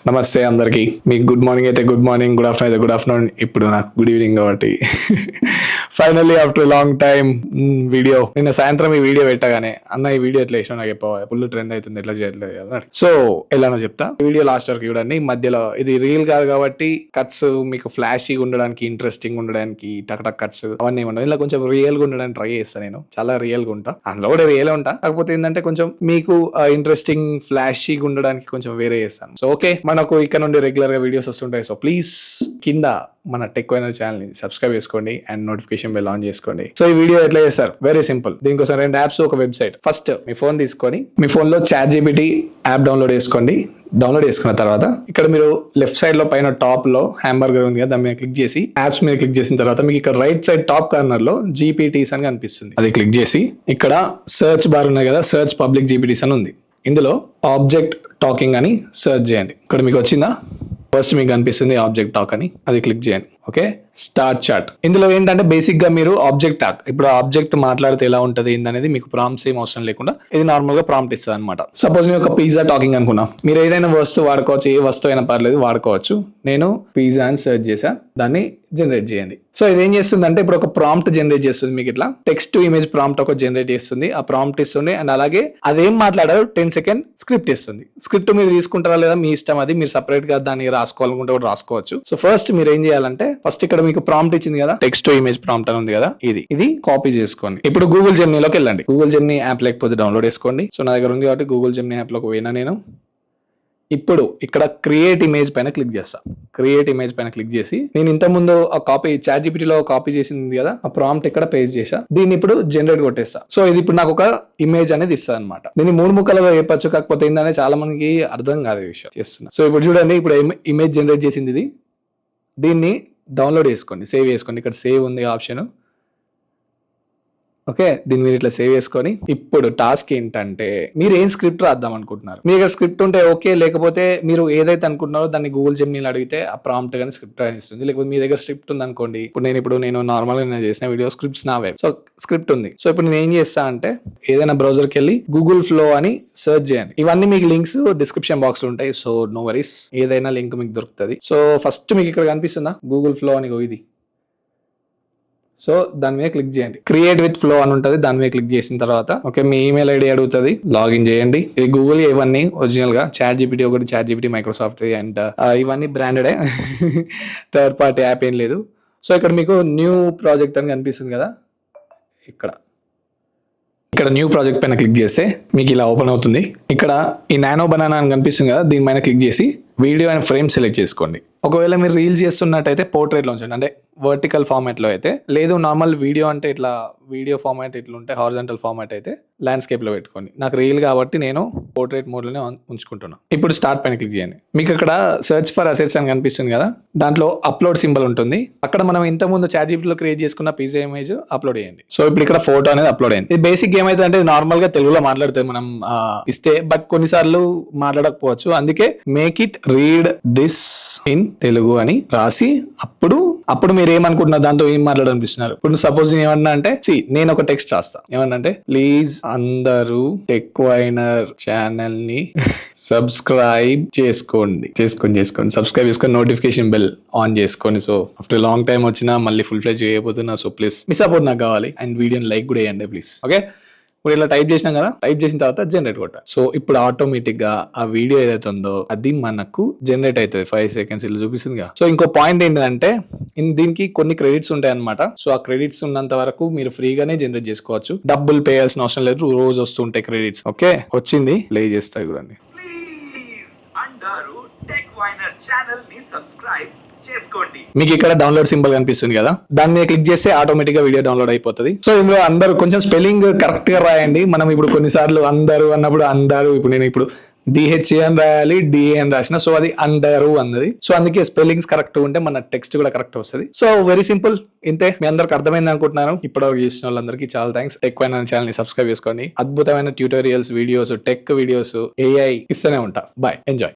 నమస్తే అందరికి. మీకు గుడ్ మార్నింగ్ అయితే గుడ్ మార్నింగ్, గుడ్ ఆఫ్టర్నూన్ అయితే గుడ్ ఆఫ్టర్నూన్. ఇప్పుడు నాకు గుడ్ ఈవినింగ్ కాబట్టి finally after long time video. నిన్న సాయంత్రం ఈ వీడియో పెట్టగానే అన్న ఈ వీడియో ఎట్లా వేసినా నాకు ఫుల్ ట్రెండ్ అవుతుంది, ఎట్లా చేయట్లేదు కదా. సో ఎలానో చెప్తా, వీడియో లాస్ట్ వరకు చూడండి. మధ్యలో ఇది రీల్ కాదు కాబట్టి కట్స్ మీకు ఫ్లాషీగా ఉండడానికి, ఇంట్రెస్టింగ్ ఉండడానికి టక్ టక్ కట్స్ అవన్నీ ఉండవు. ఇలా కొంచెం రియల్ గా ఉండడానికి ట్రై చేస్తాను. నేను చాలా రియల్ గా ఉంటా, అందులో కూడా రియల్ ఉంటా. కాకపోతే ఏంటంటే కొంచెం మీకు ఇంట్రెస్టింగ్ ఫ్లాషీగా ఉండడానికి కొంచెం వేరే చేస్తాను. సో ఓకే, మనకు ఇక్కడ నుండి రెగ్యులర్ గా వీడియోస్ వస్తుంటాయి. సో ప్లీజ్ కింద మన టెక్ వైనర్ ఛానల్ ని సబ్స్క్రైబ్ చేసుకోండి అండ్ నోటిఫికేషన్ బెల్ ఆన్ చేసుకోండి. సో ఈ వీడియో ఎట్లా చేస్తారు, వెరీ సింపుల్. దీనికోసం 2 యాప్స్, ఒక వెబ్సైట్. ఫస్ట్ మీ ఫోన్ తీసుకొని మీ ఫోన్ లో ChatGPT యాప్ డౌన్లోడ్ చేసుకోండి. డౌన్లోడ్ చేసుకున్న తర్వాత ఇక్కడ మీరు లెఫ్ట్ సైడ్ లో పైన టాప్ లో హ్యాంబర్గర్ ఉంది కదా, దాని మీద క్లిక్ చేసి యాప్స్ మీద క్లిక్ చేసిన తర్వాత మీకు ఇక్కడ రైట్ సైడ్ టాప్ కార్నర్ లో GPTs అని కనిపిస్తుంది. అది క్లిక్ చేసి ఇక్కడ సర్చ్ బార్ ఉన్నాయి కదా, సర్చ్ పబ్లిక్ GPTs అని ఉంది. ఇందులో ఆబ్జెక్ట్ టాకింగ్ అని సర్చ్ చేయండి. ఇక్కడ మీకు వచ్చిందా, ఫస్ట్ మీకు కనిపిస్తుంది ఆబ్జెక్ట్ టాక్ అని, అది క్లిక్ చేయండి. Okay, start chat. ఇందులో ఏంటంటే బేసిక్ గా మీరు ఆబ్జెక్ట్ టాక్, ఇప్పుడు ఆబ్జెక్ట్ మాట్లాడితే ఎలా ఉంటది ఏందనేది మీకు ప్రాంప్ట్స్ ఏం అవసరం లేకుండా ఇది నార్మల్ గా ప్రాంప్ట్ ఇస్తుంది అనమాట. సపోజ్ నేను ఒక పిజ్జా టాకింగ్ అనుకున్నా, మీరు ఏదైనా వస్తువు వాడుకోవచ్చు, ఏ వస్తువు అయినా పర్లేదు వాడుకోవచ్చు. నేను పిజ్జా అని సెర్చ్ చేసా, దాన్ని జనరేట్ చేయండి. సో ఇదేం చేస్తుందంటే ఇప్పుడు ఒక ప్రాంప్ట్ జనరేట్ చేస్తుంది. మీకు ఇట్లా టెక్స్ట్ టు ఇమేజ్ ప్రాంప్ట్ ఒక జనరేట్ చేస్తుంది, ఆ ప్రాంప్ట్ ఇస్తుంది. అండ్ అలాగే అదేం మాట్లాడారు 10 సెకండ్ స్క్రిప్ట్ ఇస్తుంది. స్క్రిప్ట్ మీరు తీసుకుంటారా లేదా మీ ఇష్టం, అది మీరు సపరేట్ గా దాన్ని రాసుకోవాలనుకుంటే కూడా రాసుకోవచ్చు. సో ఫస్ట్ మీరు ఏం చేయాలంటే, ఫస్ట్ ఇక్కడ మీకు ప్రాంప్ట్ ఇచ్చింది కదా, టెక్స్ట్ టు ఇమేజ్ ప్రాంప్ట్ అని ఉంది కదా, ఇది కాపీ చేసుకోండి. ఇప్పుడు గూగుల్ జెమినీలోకి వెళ్ళండి. గూగుల్ జెమినీ యాప్ లేకపోతే డౌన్లోడ్ చేసుకోండి. సో నా దగ్గర ఉంది కాబట్టి గూగుల్ జెమినీ యాప్ లోకి పోయినా నేను. ఇప్పుడు ఇక్కడ క్రియేట్ ఇమేజ్ పైన క్లిక్ చేస్తా. క్రియేట్ ఇమేజ్ పైన క్లిక్ చేసి నేను ఇంతకుముందు ఆ కాపీ ChatGPT లో కాపీ చేసింది కదా, ఆ ప్రాంప్ట్ ఇక్కడ పేస్ట్ చేసా. దీన్ని ఇప్పుడు జనరేట్ కొట్టేస్తా. సో ఇది ఇప్పుడు నాకు ఒక ఇమేజ్ అనేది ఇస్తుంది అనమాట. దీన్ని 3 ముక్కలుగా చెప్పచ్చు, కాకపోతే ఏంటంటే చాలా మందికి అర్థం కాదు ఈ విషయం చేస్తున్నా. సో ఇప్పుడు చూడండి, ఇప్పుడు ఇమేజ్ జనరేట్ చేసింది ఇది. దీన్ని డౌన్లోడ్ చేసుకోండి, సేవ్ చేసుకోండి. ఇక్కడ సేవ్ ఉంది ఆప్షన్. ఓకే, దీన్ని మీరు ఇట్లా సేవ్ చేసుకొని ఇప్పుడు టాస్క్ ఏంటంటే మీరు ఏం స్క్రిప్ట్ రాద్దాం అనుకుంటున్నారు. మీ దగ్గర స్క్రిప్ట్ ఉంటే ఓకే, లేకపోతే మీరు ఏదైతే అనుకుంటున్నారో దాన్ని గూగుల్ జెమినీలో అడిగితే ఆ ప్రాంప్ట్ గానీ స్క్రిప్ట్ అని ఇస్తుంది. లేకపోతే మీ దగ్గర స్క్రిప్ట్ ఉంది అనుకోండి, ఇప్పుడు నేను నార్మల్ గా చేసిన వీడియో స్క్రిప్ట్స్ నావే. సో స్క్రిప్ట్ ఉంది. సో ఇప్పుడు నేను ఏం చేస్తా అంటే, ఏదైనా బ్రౌజర్కి వెళ్ళి గూగుల్ ఫ్లో అని సెర్చ్ చేయండి. ఇవన్నీ మీకు లింక్స్ డిస్క్రిప్షన్ బాక్స్ లో ఉంటాయి. సో నో వరీస్, ఏదైనా లింక్ మీకు దొరుకుతుంది. సో ఫస్ట్ మీకు ఇక్కడ కనిపిస్తుందా గూగుల్ ఫ్లో అని, ఇది. సో దాని మీద క్లిక్ చేయండి. క్రియేట్ విత్ ఫ్లో అని ఉంటుంది, దాని మీద క్లిక్ చేసిన తర్వాత ఓకే, మీ ఈమెయిల్ ఐడి అడుగుతుంది, లాగిన్ చేయండి. ఇది గూగుల్, ఇవన్నీ ఒరిజినల్ గా. ChatGPT ఒకటి, ChatGPT మైక్రోసాఫ్ట్ అండ్ ఇవన్నీ బ్రాండెడే, థర్డ్ పార్టీ యాప్ ఏం లేదు. సో ఇక్కడ మీకు న్యూ ప్రాజెక్ట్ అని కనిపిస్తుంది కదా, ఇక్కడ న్యూ ప్రాజెక్ట్ పైన క్లిక్ చేస్తే మీకు ఇలా ఓపెన్ అవుతుంది. ఇక్కడ ఈ నానో బనానా అని కనిపిస్తుంది కదా, దీని పైన క్లిక్ చేసి వీడియో అండ్ ఫ్రేమ్ సెలెక్ట్ చేసుకోండి. ఒకవేళ మీరు రీల్స్ చేస్తున్నట్టయితే పోర్ట్రేట్ లో ఉంచండి, అంటే వర్టికల్ ఫార్మాట్ లో అయితే. లేదు నార్మల్ వీడియో అంటే ఇట్లా వీడియో ఫార్మాట్ ఇట్లా ఉంటే హారిజాంటల్ ఫార్మాట్ అయితే ల్యాండ్స్కేప్ లో పెట్టుకోండి. నాకు రీల్ కాబట్టి నేను పోర్ట్రేట్ మోడ్ లోనే ఉంచుకుంటున్నాను. ఇప్పుడు స్టార్ట్ పైన క్లిక్ చేయండి. మీకు అక్కడ సెర్చ్ ఫర్ అసెట్స్ అని కనిపిస్తుంది కదా, దాంట్లో అప్లోడ్ సింబల్ ఉంటుంది. అక్కడ మనం ఇంతకుముందు ChatGPT లో క్రియేట్ చేసుకున్న పిజ్జా ఇమేజ్ అప్లోడ్ చేయండి. సో ఇప్పుడు ఇక్కడ ఫోటో అనేది అప్లోడ్ అయింది. ఇది బేసిక్ ఏమైతే అంటే నార్మల్ గా తెలుగులో మాట్లాడుతుంది మనం ఇస్తే, బట్ కొన్నిసార్లు మాట్లాడకపోవచ్చు. అందుకే make it read this in Telugu అని రాసి అప్పుడు మీరు ఏమనుకుంటున్నారు, దాంతో ఏం మాట్లాడాలనిపిస్తున్నారు. ఇప్పుడు సపోజ్ ఏమన్నా అంటే, నేను ఒక టెక్స్ట్ రాస్తా. ఏమన్నా అంటే, ప్లీజ్ అందరూ టెక్ వైనర్ ఛానల్ ని సబ్స్క్రైబ్ చేసుకోండి. సబ్స్క్రైబ్ చేసుకొని నోటిఫికేషన్ బెల్ ఆన్ చేసుకోండి. సో ఆఫ్టర్ లాంగ్ టైం వచ్చినా మళ్ళీ ఫుల్ ఫ్లెజ్ చేయబోతున్నా. సో ప్లీజ్ మీ సపోర్ట్ నాకు కావాలి అండ్ వీడియోని లైక్ కూడా వేయండి ప్లీజ్. ఓకే, ఇప్పుడు ఇలా టైప్ చేసినాం కదా, టైప్ చేసిన తర్వాత జనరేట్ కొట్టాలి. సో ఇప్పుడు ఆటోమేటిక్ గా ఆ వీడియో ఏదైతే ఉందో అది మనకు జనరేట్ అవుతుంది. 5 seconds ఇలా చూపిస్తుంది కదా. సో ఇంకో పాయింట్ ఏంటంటే, దీనికి కొన్ని క్రెడిట్స్ ఉంటాయి అనమాట. సో ఆ క్రెడిట్స్ ఉన్నంత వరకు మీరు ఫ్రీగానే జనరేట్ చేసుకోవచ్చు, డబ్బులు పే చేయాల్సిన అవసరం లేదు. రోజు వస్తుంటాయి క్రెడిట్స్. ఓకే, వచ్చింది, ప్లే చేస్తాయి కూడా. మీకు ఇక్కడ డౌన్లోడ్ సింబల్ కనిపిస్తుంది కదా, దాని మీద క్లిక్ చేస్తే ఆటోమేటిక్ గా వీడియో డౌన్లోడ్ అయిపోతుంది. సో ఇందులో అందరూ కొంచెం స్పెల్లింగ్ కరెక్ట్ గా రాయండి. మనం ఇప్పుడు కొన్నిసార్లు అందరూ అన్నప్పుడు ఇప్పుడు నేను DHA అని రాయాలి, DA అని రాసిన, సో అది అందరూ అన్నది. సో అందుకే స్పెల్లింగ్స్ కరెక్ట్ ఉంటే మన టెక్స్ట్ కూడా కరెక్ట్ వస్తుంది. సో వెరీ సింపుల్, ఇంతే. మీ అందరికి అర్థమైంది అనుకుంటున్నాను. ఇప్పటివరకు చూసిన వాళ్ళందరికీ చాలా థ్యాంక్స్. టెక్ వైనర్ ఛానల్ ని సబ్స్క్రైబ్ చేసుకోండి. అద్భుతమైన tutorials, videos, tech videos, AI ఇస్తూనే ఉంటా. Bye, enjoy.